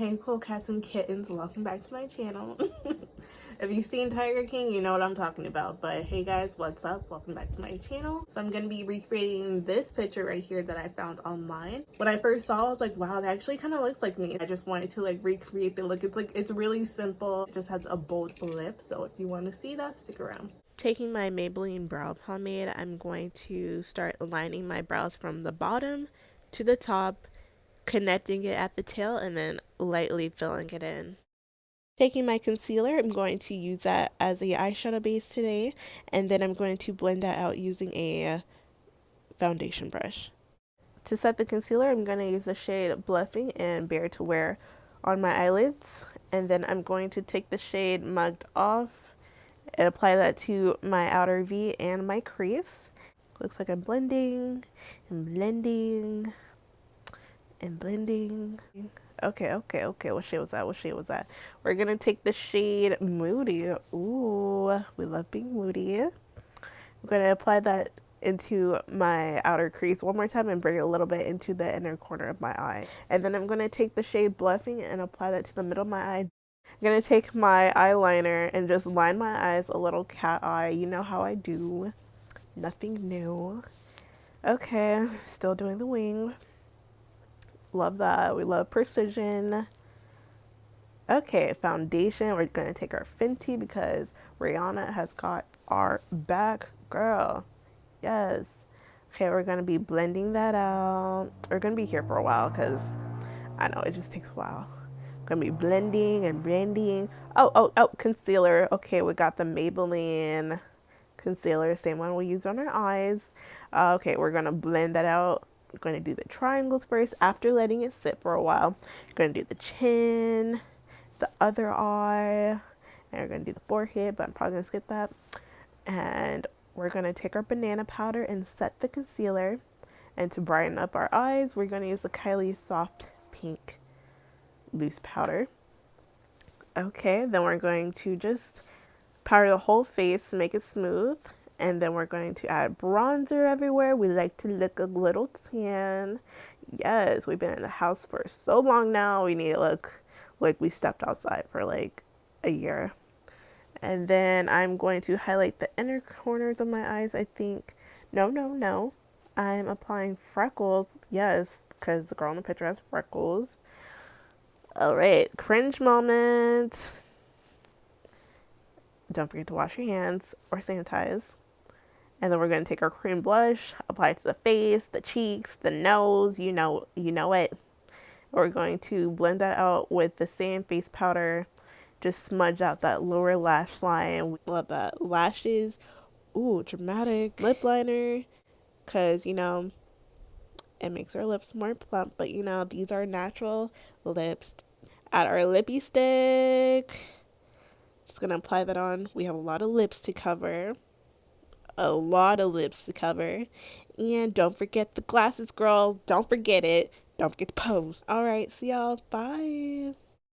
Hey cool cats and kittens, welcome back to my channel. If you've seen Tiger King, you know what I'm talking about. But hey guys, what's up? Welcome back to my channel. So I'm gonna be recreating this picture right here that I found online. When I first saw it, I was like, wow, that actually kind of looks like me. I just wanted to like recreate the look. It's really simple. It just has a bold lip. So if you want to see that, stick around. Taking my Maybelline brow pomade, I'm going to start lining my brows from the bottom to the top, connecting it at the tail, and then lightly filling it in. Taking my concealer, I'm going to use that as a eyeshadow base today, and then I'm going to blend that out using a foundation brush. To set the concealer, I'm going to use the shade Bluffing and Bare to Wear on my eyelids, and then I'm going to take the shade Mugged Off and apply that to my outer V and my crease. Looks like I'm blending and blending and blending. Okay. What shade was that? We're gonna take the shade Moody. Ooh, we love being moody. I'm gonna apply that into my outer crease one more time and bring it a little bit into the inner corner of my eye. And then I'm gonna take the shade Bluffing and apply that to the middle of my eye. I'm gonna take my eyeliner and just line my eyes a little cat eye. You know how I do. Nothing new. Okay, still doing the wing. Love that. We love precision. Okay, foundation. We're going to take our Fenty because Rihanna has got our back, girl. Yes. Okay, we're going to be blending that out. We're going to be here for a while because I know it just takes a while. Going to be blending and blending. Oh, concealer. Okay, we got the Maybelline concealer, same one we use on our eyes. Okay, we're going to blend that out. We're going to do the triangles first after letting it sit for a while. We're going to do the chin, the other eye, and we're going to do the forehead, but I'm probably going to skip that. And we're going to take our banana powder and set the concealer. And to brighten up our eyes, we're going to use the Kylie Soft Pink Loose Powder. Okay, then we're going to just powder the whole face, make it smooth. And then we're going to add bronzer everywhere. We like to look a little tan. Yes, we've been in the house for so long now. We need to look like we stepped outside for like a year. And then I'm going to highlight the inner corners of my eyes, I think. No. I'm applying freckles. Yes, because the girl in the picture has freckles. All right, cringe moment. Don't forget to wash your hands or sanitize. And then we're going to take our cream blush, apply it to the face, the cheeks, the nose, you know it. We're going to blend that out with the same face powder. Just smudge out that lower lash line. We love that. Lashes. Ooh, dramatic. Lip liner. Because, it makes our lips more plump. But, these are natural lips. Add our lippy stick. Just going to apply that on. We have a lot of lips to cover. And don't forget the glasses, girl. Don't forget it. Don't forget to pose. All right, see y'all. Bye.